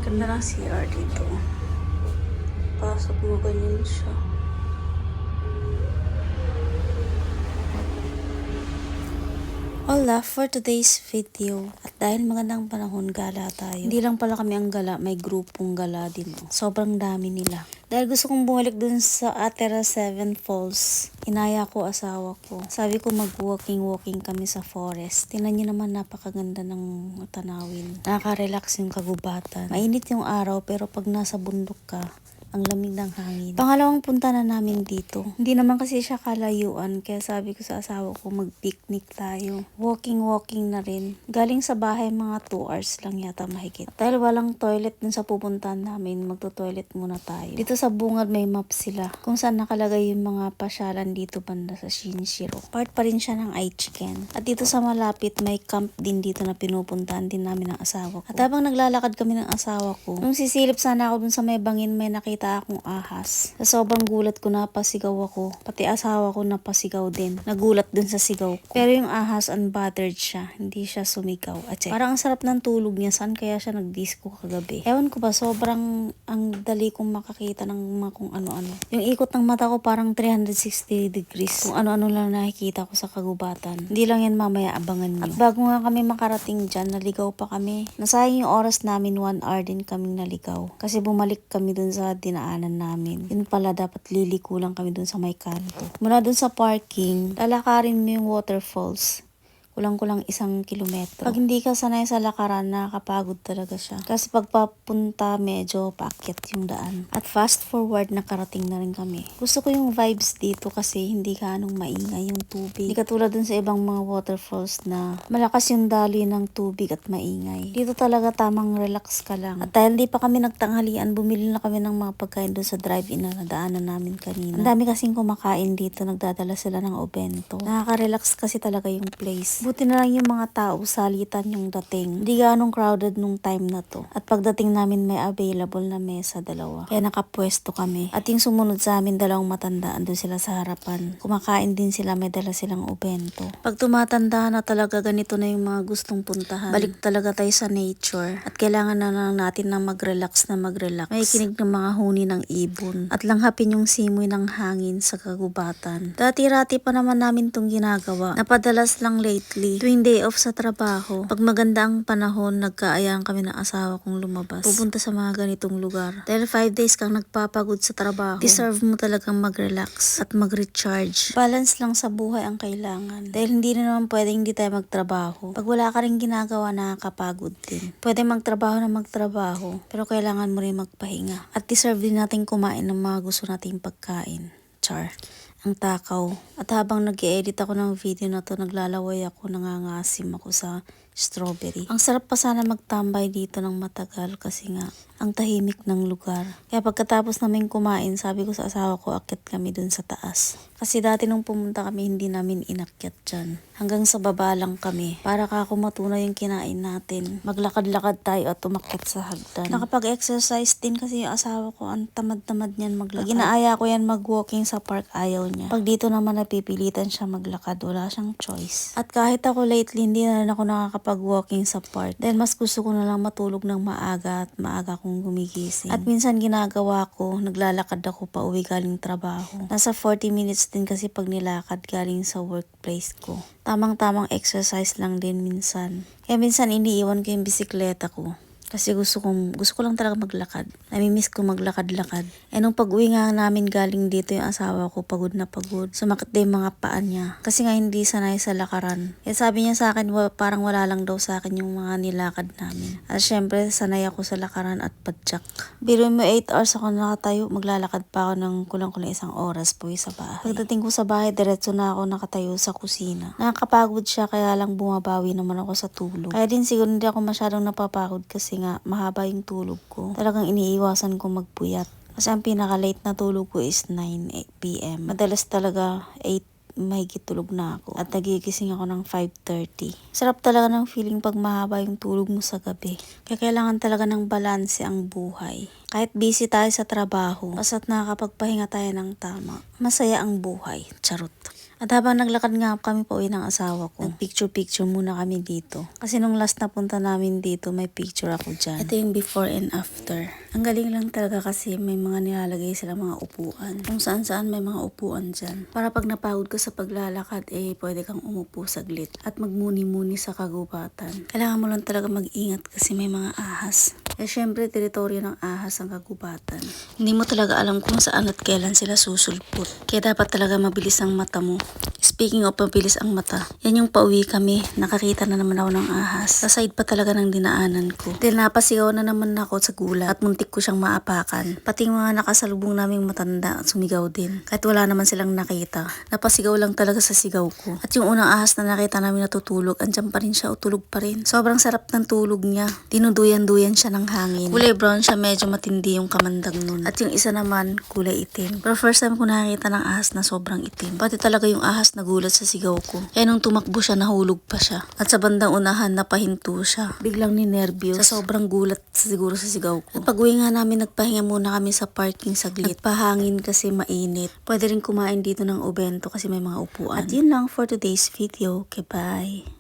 Ganda ng CR dito. Pasok mo ganyan siya. Hola, for today's video. At dahil magandang panahon, gala tayo. Hindi lang pala kami ang gala, may grupong gala din. Sobrang dami nila. Dahil gusto kong bumalik dun sa Atera 7 Falls, inaya ko asawa ko. Sabi ko mag-walking kami sa forest. Tingnan niyo naman, napakaganda ng tanawin. Nakaka-relax yung kagubatan. Mainit yung araw pero pag nasa bundok ka, ang lamig ng hangin. Pangalawang punta na namin dito. Hindi naman kasi siya kalayuan, kaya sabi ko sa asawa ko mag-picnic tayo. Walking na rin. Galing sa bahay mga 2 hours lang yata mahigit. At dahil walang toilet dun sa pupuntahan namin, magto-toilet muna tayo. Dito sa bungad may map sila kung saan nakalagay yung mga pasyalan dito banda sa Shinshiro. Part pa rin siya ng Aichiken. At dito sa malapit may camp din dito na pinupuntahan din namin ng asawa ko. At habang naglalakad kami ng asawa ko, nung sisilip sana ako dun sa may bangin, may nakita akong ahas. Sa sobrang gulat ko, napasigaw ako. Pati asawa ko napasigaw din. Nagulat dun sa sigaw ko. Pero yung ahas, unbothered siya. Hindi siya sumigaw. At parang ang sarap ng tulog niya. Saan kaya siya nagdisco kagabi? Ewan ko ba, sobrang ang dali kong makakita ng mga kung ano-ano. Yung ikot ng mata ko parang 360 degrees. Kung ano-ano lang nakikita ko sa kagubatan. Hindi lang yan, mamaya abangan nyo. At bago nga kami makarating dyan, naligaw pa kami. Nasayang yung oras namin, 1 hour din kaming naligaw. Kasi bumalik kami dun sa dinaanan namin. Yun pala, dapat liliko lang kami dun sa may kanto. Mula dun sa parking, lalakarin mo yung waterfalls. Kulang-kulang 1 kilometro. Pag hindi ka sanay sa lakaran, nakakapagod talaga siya. Kasi pagpapunta, medyo paakyat yung daan. At fast forward, nakarating na rin kami. Gusto ko yung vibes dito kasi hindi ganong maingay yung tubig. Hindi katulad dun sa ibang mga waterfalls na malakas yung daloy ng tubig at maingay. Dito talaga tamang relax ka lang. At dahil di pa kami nagtanghalian, bumili na kami ng mga pagkain dun sa drive-in na nadaanan namin kanina. Ang dami kasing kumakain dito, nagdadala sila ng obento. Nakaka-relax kasi talaga yung place. Buti na lang yung mga tao, salitan yung dating. Hindi ganong crowded nung time na to. At pagdating namin, may available na mesa, 2. Kaya nakapwesto kami. At yung sumunod sa amin, 2 matanda, andun sila sa harapan. Kumakain din sila, may dala silang obento. Pag tumatanda na talaga, ganito na yung mga gustong puntahan. Balik talaga tayo sa nature. At kailangan na lang natin na mag-relax. May kinig ng mga huni ng ibon. At langhapin yung simoy ng hangin sa kagubatan. Dati-rati pa naman namin tong ginagawa. Napadalas lang lately. Tuwing day off sa trabaho, pag maganda ang panahon, nagkaayaan kami ng asawa kong lumabas. Pupunta sa mga ganitong lugar. Dahil 5 days kang nagpapagod sa trabaho, deserve mo talagang mag-relax at mag-recharge. Balance lang sa buhay ang kailangan. Dahil hindi na naman pwedeng hindi tayo magtrabaho. Pag wala ka rin ginagawa, nakakapagod din. Pwede magtrabaho, pero kailangan mo rin magpahinga. At deserve din natin kumain ng mga gusto nating pagkain. Char. Ang takaw. At habang nag-i-edit ako ng video na to, naglalaway ako, nangangasim ako sa strawberry. Ang sarap pa sana magtambay dito ng matagal kasi nga ang tahimik ng lugar. Kaya pagkatapos namin kumain, sabi ko sa asawa ko, akyat kami dun sa taas. Kasi dati nung pumunta kami, hindi namin inakyat dyan. Hanggang sa baba lang kami. Para kako matunay yung kinain natin. Maglakad-lakad tayo at umakyat sa hagdan. Nakapag-exercise din kasi yung asawa ko, ang tamad-tamad niyan maglakad. Pag inaaya ko yan mag-walking sa park, ayaw niya. Pag dito naman napipilitan siya maglakad, wala siyang choice. At kahit ako lately, hindi na rin ako nakakapag-walking sa park. Dahil mas gusto ko na lang matulog ng maaga at maaga kong gumigising. At minsan ginagawa ko, naglalakad ako pa uwi galing trabaho. Nasa 40 minutes din kasi pag nilakad galing sa workplace ko. Tamang-tamang exercise lang din minsan. Kaya minsan iniiwan ko yung bisikleta ko. Kasi gusto ko lang talaga maglakad. Namimiss ko maglakad-lakad. Nung pag-uwi nga namin galing dito, yung asawa ko pagod na pagod. Sumakit din mga paa niya. Kasi nga hindi sanay sa lakaran. Kaya sabi niya sa akin, parang wala lang daw sa akin yung mga nilakad namin. At syempre, sanay ako sa lakaran at padyak. Biro mo 8 hours ako nakatayo, maglalakad pa ako ng kulang-kulang 1 oras po sa bahay. Pagdating ko sa bahay, diretso na ako nakatayo sa kusina. Nakakapagod siya, kaya lang bumabawi naman ako sa tulog. Kaya din siguro hindi ako masyadong napapagod kasi nga mahaba yung tulog ko. Talagang iniiwasan ko magpuyat. Kasi ang pinaka-late na tulog ko is 9 p.m. Madalas talaga 8 mahigit tulog na ako. At nagigising ako ng 5:30. Sarap talaga ng feeling pag mahaba yung tulog mo sa gabi. Kaya kailangan talaga ng balanse ang buhay. Kahit busy tayo sa trabaho, basta't nakakapagpahinga tayo ng tama, masaya ang buhay. Charot. At habang naglakad nga kami pauwi ng asawa ko, nag-picture-picture muna kami dito. Kasi nung last na punta namin dito, may picture ako dyan. Ito yung before and after. Ang galing lang talaga kasi may mga nilalagay sila mga upuan. Kung saan-saan may mga upuan dyan. Para pag napagod ka sa paglalakad, pwede kang umupo saglit. At magmuni-muni sa kagubatan. Kailangan mo lang talaga mag-ingat kasi may mga ahas. Syempre, teritoryo ng ahas ang kagubatan. Hindi mo talaga alam kung saan at kailan sila susulpot. Kaya dapat talaga mabilis ang mata mo. Speaking of mabilis ang mata, yan yung pauwi kami. Nakakita na naman ako ng ahas. Sa side pa talaga ng dinaanan ko. Dahil napasigaw na naman ako sa gulat at muntik ko siyang maapakan. Pati mga nakasalubong naming matanda sumigaw din. Kahit wala naman silang nakita. Napasigaw lang talaga sa sigaw ko. At yung unang ahas na nakita namin natutulog, andyan pa rin siya o tulog pa rin. Sobrang sarap ng tulog niya. Dinuduyan-duyan siya ng hangin. Kulay brown siya, medyo matindi yung kamandag nun. At yung isa naman, kulay itim. Pero first time ko nakakita ng ahas na sobrang itim. Pati talaga yung ahas nagulat sa sigaw ko. Kaya nung tumakbo siya, nahulog pa siya. At sa bandang unahan, napahinto siya. Biglang ninervyos sa sobrang gulat siguro sa sigaw ko. At pag-uwi nga namin, nagpahinga muna kami sa parking saglit. Nagpahangin kasi mainit. Pwede rin kumain dito ng obento kasi may mga upuan. At yun lang for today's video. Okay, bye!